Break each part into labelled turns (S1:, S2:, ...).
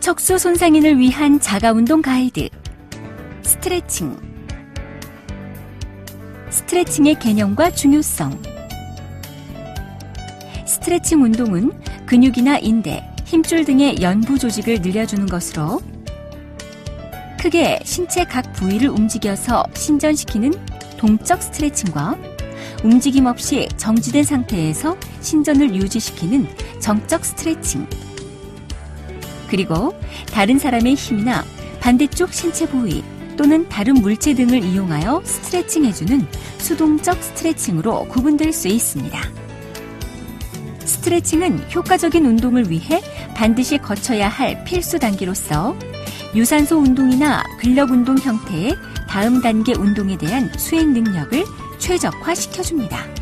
S1: 척수 손상인을 위한 자가운동 가이드. 스트레칭. 스트레칭의 개념과 중요성. 스트레칭 운동은 근육이나 인대, 힘줄 등의 연부 조직을 늘려주는 것으로 크게 신체 각 부위를 움직여서 신전시키는 동적 스트레칭과 움직임 없이 정지된 상태에서 신전을 유지시키는 정적 스트레칭, 그리고 다른 사람의 힘이나 반대쪽 신체 부위 또는 다른 물체 등을 이용하여 스트레칭해주는 수동적 스트레칭으로 구분될 수 있습니다. 스트레칭은 효과적인 운동을 위해 반드시 거쳐야 할 필수 단계로서 유산소 운동이나 근력 운동 형태의 다음 단계 운동에 대한 수행 능력을 최적화시켜줍니다.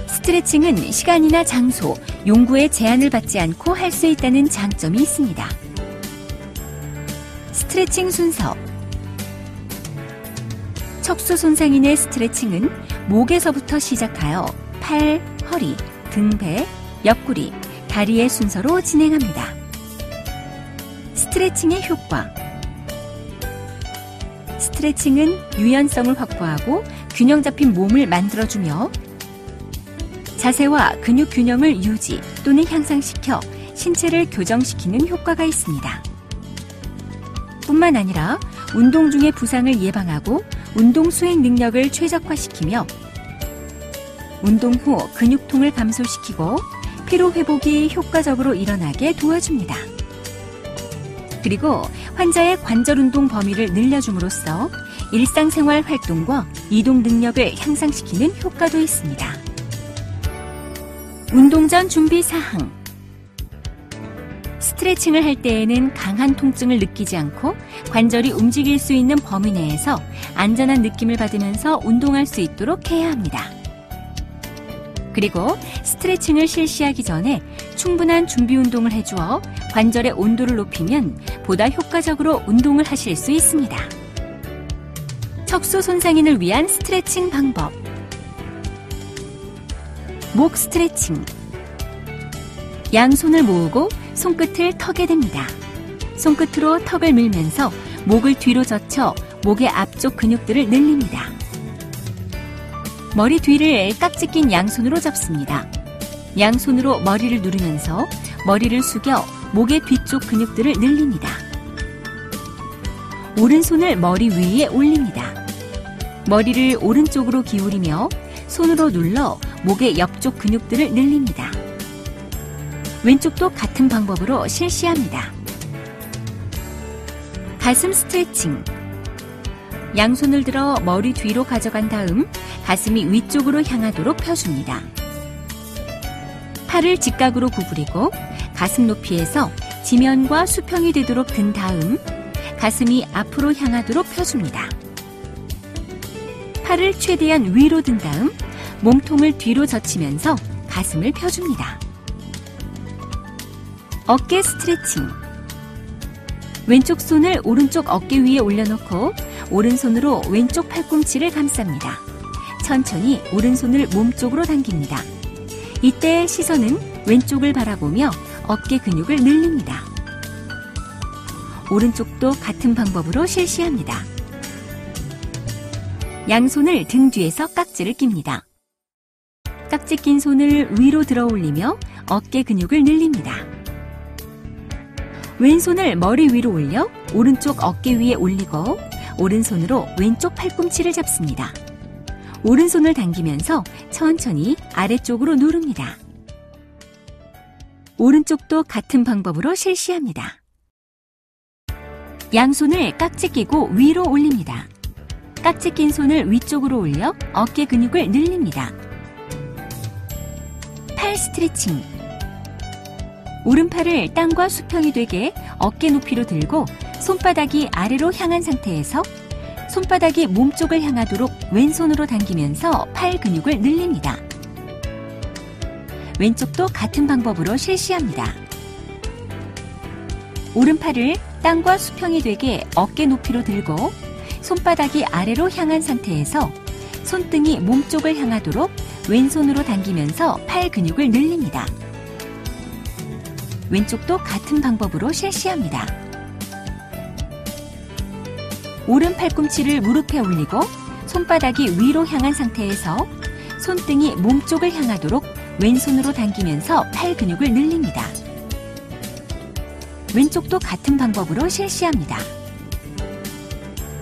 S1: 스트레칭은 시간이나 장소, 용구에 제한을 받지 않고 할 수 있다는 장점이 있습니다. 스트레칭 순서. 척수 손상인의 스트레칭은 목에서부터 시작하여 팔, 허리, 등배, 옆구리, 다리의 순서로 진행합니다. 스트레칭의 효과. 스트레칭은 유연성을 확보하고 균형 잡힌 몸을 만들어주며 자세와 근육 균형을 유지 또는 향상시켜 신체를 교정시키는 효과가 있습니다. 뿐만 아니라 운동 중의 부상을 예방하고 운동 수행 능력을 최적화시키며 운동 후 근육통을 감소시키고 피로 회복이 효과적으로 일어나게 도와줍니다. 그리고 환자의 관절 운동 범위를 늘려줌으로써 일상생활 활동과 이동 능력을 향상시키는 효과도 있습니다. 운동 전 준비 사항. 스트레칭을 할 때에는 강한 통증을 느끼지 않고 관절이 움직일 수 있는 범위 내에서 안전한 느낌을 받으면서 운동할 수 있도록 해야 합니다. 그리고 스트레칭을 실시하기 전에 충분한 준비 운동을 해주어 관절의 온도를 높이면 보다 효과적으로 운동을 하실 수 있습니다. 척수 손상인을 위한 스트레칭 방법. 목 스트레칭. 양손을 모으고 손끝을 턱에 댑니다. 손끝으로 턱을 밀면서 목을 뒤로 젖혀 목의 앞쪽 근육들을 늘립니다. 머리 뒤를 깍지 낀 양손으로 잡습니다. 양손으로 머리를 누르면서 머리를 숙여 목의 뒤쪽 근육들을 늘립니다. 오른손을 머리 위에 올립니다. 머리를 오른쪽으로 기울이며 손으로 눌러 목의 옆쪽 근육들을 늘립니다. 왼쪽도 같은 방법으로 실시합니다. 가슴 스트레칭. 양손을 들어 머리 뒤로 가져간 다음 가슴이 위쪽으로 향하도록 펴줍니다. 팔을 직각으로 구부리고 가슴 높이에서 지면과 수평이 되도록 든 다음 가슴이 앞으로 향하도록 펴줍니다. 팔을 최대한 위로 든 다음 몸통을 뒤로 젖히면서 가슴을 펴줍니다. 어깨 스트레칭. 왼쪽 손을 오른쪽 어깨 위에 올려놓고 오른손으로 왼쪽 팔꿈치를 감쌉니다. 천천히 오른손을 몸쪽으로 당깁니다. 이때 시선은 왼쪽을 바라보며 어깨 근육을 늘립니다. 오른쪽도 같은 방법으로 실시합니다. 양손을 등 뒤에서 깍지를 낍니다. 깍지 낀 손을 위로 들어 올리며 어깨 근육을 늘립니다. 왼손을 머리 위로 올려 오른쪽 어깨 위에 올리고 오른손으로 왼쪽 팔꿈치를 잡습니다. 오른손을 당기면서 천천히 아래쪽으로 누릅니다. 오른쪽도 같은 방법으로 실시합니다. 양손을 깍지 끼고 위로 올립니다. 깍지 낀 손을 위쪽으로 올려 어깨 근육을 늘립니다. 팔 스트레칭. 오른팔을 땅과 수평이 되게 어깨 높이로 들고 손바닥이 아래로 향한 상태에서 손바닥이 몸쪽을 향하도록 왼손으로 당기면서 팔 근육을 늘립니다. 왼쪽도 같은 방법으로 실시합니다. 오른팔을 땅과 수평이 되게 어깨 높이로 들고 손바닥이 아래로 향한 상태에서 손등이 몸쪽을 향하도록 왼손으로 당기면서 팔 근육을 늘립니다. 왼쪽도 같은 방법으로 실시합니다. 오른 팔꿈치를 무릎에 올리고 손바닥이 위로 향한 상태에서 손등이 몸쪽을 향하도록 왼손으로 당기면서 팔 근육을 늘립니다. 왼쪽도 같은 방법으로 실시합니다.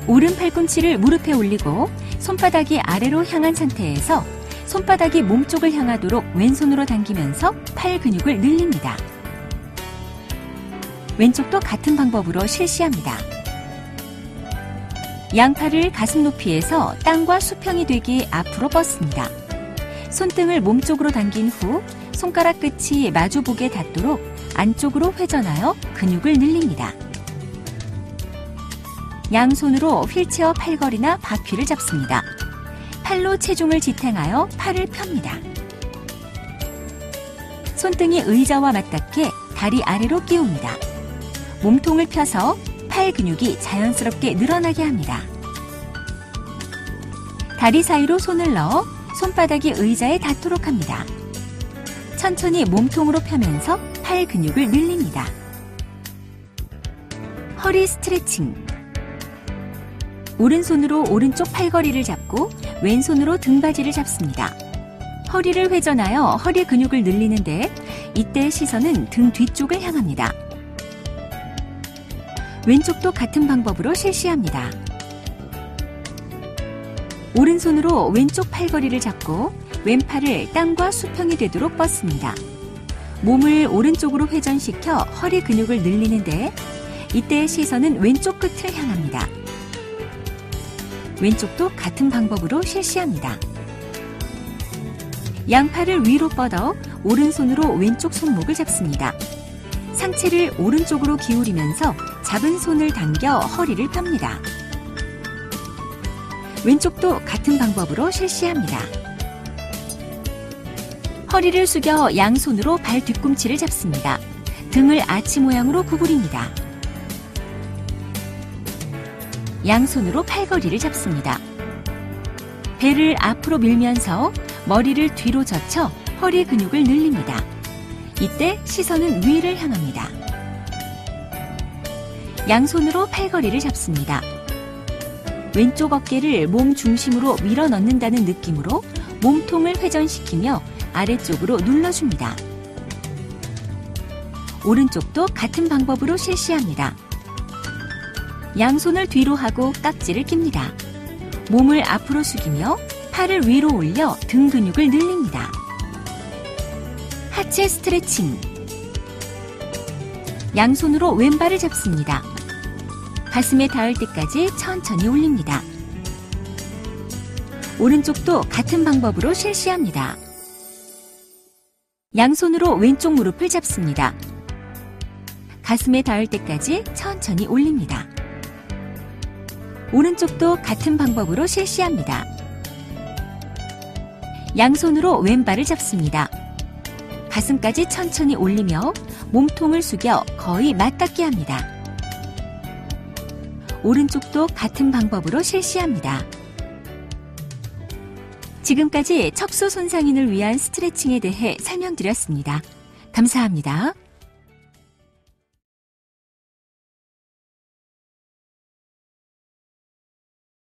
S1: 오른 팔꿈치를 무릎에 올리고 손바닥이 아래로 향한 상태에서 손바닥이 몸쪽을 향하도록 왼손으로 당기면서 팔 근육을 늘립니다. 왼쪽도 같은 방법으로 실시합니다. 양팔을 가슴 높이에서 땅과 수평이 되게 앞으로 뻗습니다. 손등을 몸쪽으로 당긴 후 손가락 끝이 마주보게 닿도록 안쪽으로 회전하여 근육을 늘립니다. 양손으로 휠체어 팔걸이나 바퀴를 잡습니다. 팔로 체중을 지탱하여 팔을 펴니다. 손등이 의자와 맞닿게 다리 아래로 끼웁니다. 몸통을 펴서 팔 근육이 자연스럽게 늘어나게 합니다. 다리 사이로 손을 넣어 손바닥이 의자에 닿도록 합니다. 천천히 몸통으로 펴면서 팔 근육을 늘립니다. 허리 스트레칭. 오른손으로 오른쪽 팔걸이를 잡고 왼손으로 등받이를 잡습니다. 허리를 회전하여 허리 근육을 늘리는데 이때 시선은 등 뒤쪽을 향합니다. 왼쪽도 같은 방법으로 실시합니다. 오른손으로 왼쪽 팔걸이를 잡고 왼팔을 땅과 수평이 되도록 뻗습니다. 몸을 오른쪽으로 회전시켜 허리 근육을 늘리는데 이때 시선은 왼쪽 끝을 향합니다. 왼쪽도 같은 방법으로 실시합니다. 양팔을 위로 뻗어 오른손으로 왼쪽 손목을 잡습니다. 상체를 오른쪽으로 기울이면서 잡은 손을 당겨 허리를 펴니다. 왼쪽도 같은 방법으로 실시합니다. 허리를 숙여 양손으로 발 뒤꿈치를 잡습니다. 등을 아치 모양으로 구부립니다. 양손으로 팔걸이를 잡습니다. 배를 앞으로 밀면서 머리를 뒤로 젖혀 허리 근육을 늘립니다. 이때 시선은 위를 향합니다. 양손으로 팔걸이를 잡습니다. 왼쪽 어깨를 몸 중심으로 밀어 넣는다는 느낌으로 몸통을 회전시키며 아래쪽으로 눌러줍니다. 오른쪽도 같은 방법으로 실시합니다. 양손을 뒤로 하고 깍지를 낍니다. 몸을 앞으로 숙이며 팔을 위로 올려 등 근육을 늘립니다. 하체 스트레칭. 양손으로 왼발을 잡습니다. 가슴에 닿을 때까지 천천히 올립니다. 오른쪽도 같은 방법으로 실시합니다. 양손으로 왼쪽 무릎을 잡습니다. 가슴에 닿을 때까지 천천히 올립니다. 오른쪽도 같은 방법으로 실시합니다. 양손으로 왼발을 잡습니다. 가슴까지 천천히 올리며 몸통을 숙여 거의 맞닿게 합니다. 오른쪽도 같은 방법으로 실시합니다. 지금까지 척수 손상인을 위한 스트레칭에 대해 설명드렸습니다. 감사합니다.